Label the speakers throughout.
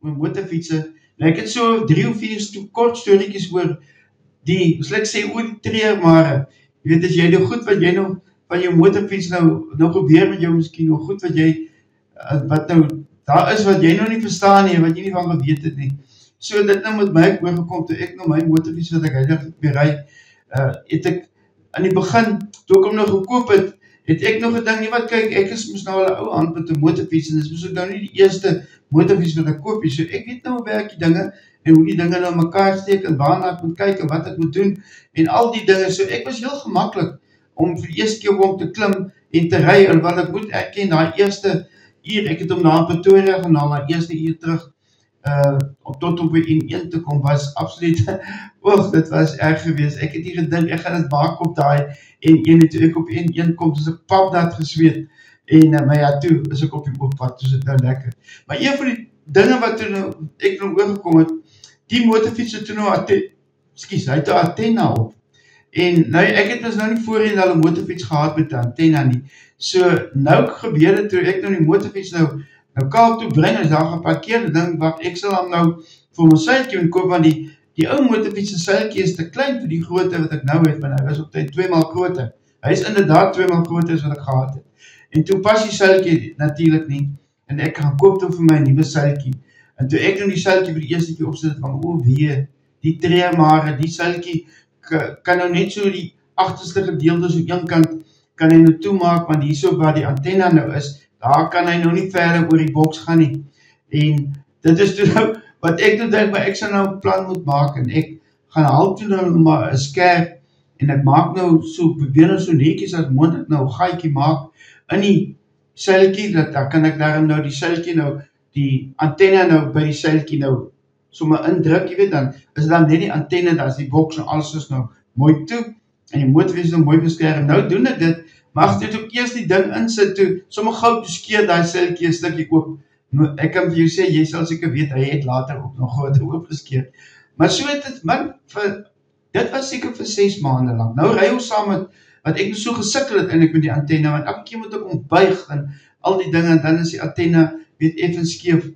Speaker 1: my motorfietsen. Nou ek het so 3 of 4 kort storieetjies oor die, sal ek sê, oor die treurmare. Jy weet, as jy nou goed wat jy nou van jou motorfiets nou gebeur met jou miskien, nou goed wat jy, wat nou, daar is wat jy nou nie verstaan nie, wat jy nie van geweet het nie. So dit nou met my oorgekom, toe ek nou my motorfiets wat ek heilig bereid, het ek, aan die begin, toe ek hom nou gekoop het, het ek nog gedink, nee wat kyk, ek is moes nou al 'n ou hand met 'n motorfiets, en dit is moes ook nou nie die eerste motorfiets wat ek koop, so ek weet nou hoe werk die dinge, en hoe die dinge nou mekaar steek, en waarna ek moet kyk, en wat ek moet doen, en al die dinge, so ek was heel gemaklik, om vir die eerste keer om te klim, en te ry, en wat ek moet erken, daai eerste uur, ek het hom na Pretoria genaal, na eerste uur terug, tot op die N1 te kom, was absoluut, dit was erg geweest, ek het nie gedink, ek gaan dit maak op daai N1, toe ek op N1 kom, soos ek papnat gesweet, en maar ja, toe is ek op die ooppad, toe is dit nou lekker. Maar een van die dinge wat ek nou oorgekom het, die motorfiets het toe nou, hy het 'n antenna op, en nou, ek het nou nie voorheen al 'n motorfiets gehad met 'n antenna nie, so nou gebeur het, toe ek nou die motorfiets nou Kaap toe bring, as daar geparkeer, en dink, wacht, ek sal hom nou vir my seiltjie koop, want die ou motorfiets se seiltjie is te klein vir die grootte wat ek nou het, want hy was op tyd 2 maal groter. Hy is inderdaad 2 maal groter as wat ek gehad het. En toe pas die seiltjie natuurlik nie, en ek gaan koop toe vir my 'n nuwe seiltjie. En toe ek nou die seiltjie vir die eerste keer opsit, van, wee, die treurmare, die seiltjie kan nou net so die agterste gedeelte so een kant, kan hy nou toemaak, want hierso waar die antenna nou is, daar kan hy nou nie verder oor die boks gaan nie. En dit is toe nou, wat ek nou dink, maar ek sal nou 'n plan moet maak, en ek gaan haal toe nou maar 'n skerp, en ek maak nou so, probeer nou so netjies as moontlik nou 'n gaatjie maak, in die seiltjie, daar kan ek daarom nou die seiltjie nou, die antenna nou by die seiltjie nou, sommer indruk, jy weet, dan is dan net die antenna, daar is die boks en alles is nou mooi toe, en die motorfiets nou mooi beskerm. Nou doen ek dit, maar as dit ook eers die ding insit toe, sommer gou skeer daai seiltjie 'n stukkie oop. Ek kan vir jou sê, jy sal seker weet, hy het later ook nog groter oopgeskeer. Maar so het dit, man, dit was seker vir 6 maande lang. Nou ry ons saam met, wat ek so gesukkel het eintlik met die antenna, want elke keer moet ek ombuig en al die dinge, en dan is die antenna, weet, effens skeef.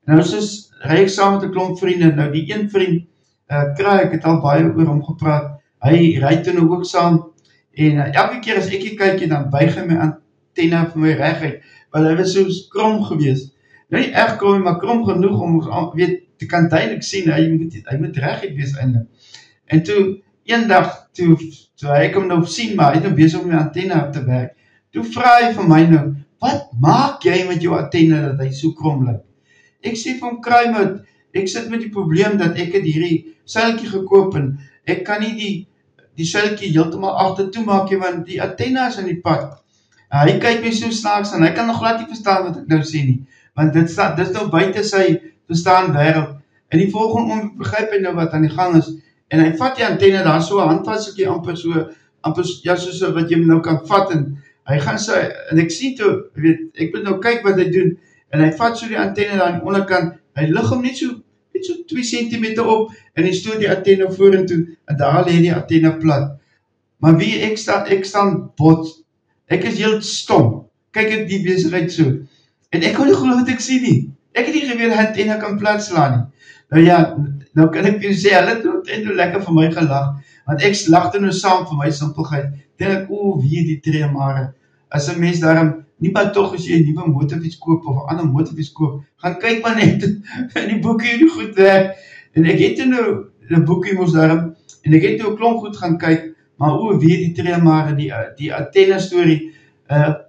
Speaker 1: Nou soos ry ek saam met 'n klomp vriende, nou die een vriend, Kraai, ek het al baie oor hom gepraat, hy ry toe nou ook saam, en elke keer as ek kyk, dan buig hy my antenna vir my reguit, want hy was so krom geweest. Nou nie erg krom, maar krom genoeg om, weet, te kan duidelik sien, hy moet reguit wees eintlik. En toe, een dag, toe ek hom nou sien, maar hy het nou besig om my antenna te werk, toe vra hy vir my nou, wat maak jy met jou antenna dat hy so krom lyk? Ek sê vir hom, Kraai, maar ek sit met die probleem dat ek het hierdie seiltjie gekoop, en ek kan nie die seiltjie heeltemal agter toe maak, want die antenna is in die pad. Hy kyk my so snaaks, en hy kan nog glad nie verstaan wat ek nou sê nie, want dit is nou buite sy verstaan wêreld. En die volgende oomblik begryp hy nou wat aan die gang is, en hy vat die antenna daar so, handvatsiekie amper ja, soos wat jy nou kan vat, en hy gaan so, en ek sien toe, weet, ek moet nou kyk wat hy doen, en hy vat so die antenna daar aan die onderkant, hy lig hom net so 2 cm op, en hy stoot die antenna vorentoe, en daar lê die antenna plat. Maar wie ek staan bots, ek is heel stom, kyk ek die besigheid so, en ek kon nie glo wat ek sien nie, ek het nie geweet dat antenna kan plat slaan nie. Nou ja, nou kan ek vir sê, hulle het nou lekker vir my gelag, want ek lag nou saam vir my simpelheid, denk ek, wie die treurmare, as 'n mens daarom, nie maar toch as jy 'n nuwe motorfiets koop, of 'n ander motorfiets koop, gaan kyk maar net, in die boekie hoe goed werk, en ek het nou 'n boekie moes daarom, en ek het nou 'n klomp goed gaan kyk, maar wie die treurmare, die antenna storie,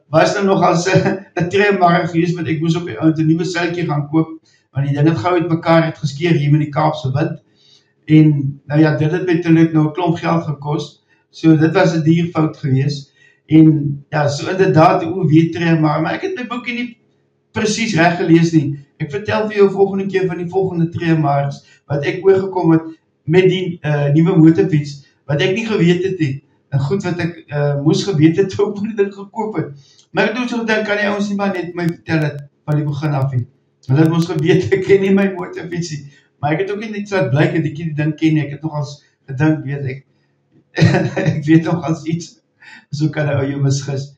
Speaker 1: was nou nog as 'n treurmare gewees, want ek moes op 'n nuwe seiltjie gaan koop, want die ding het gou uit mekaar het geskeer hier met die Kaapse wind, en nou ja, dit het natuurlijk nou 'n klomp geld gekos, so dit was 'n duur fout gewees, en ja, so inderdaad, wie treurmare, maar ek het my boekie nie presies reg gelees nie, ek vertel vir jou volgende keer van die volgende treurmares, wat ek oorgekom het met die nuwe motorfiets, wat ek nie geweet het nie, en goed wat ek moes geweet het, toe ek die ding gekoop het, maar ek het so gedink, kan die ouens nie maar net my vertel het, van die begin af nie, hulle het moes geweet, ek ken nie my motorfiets nie, maar ek het ook nie so blyk, dat ek die ding ken nie, ek het nog als gedink, weet ek, ek weet nog als iets, so kan hy jou misgis.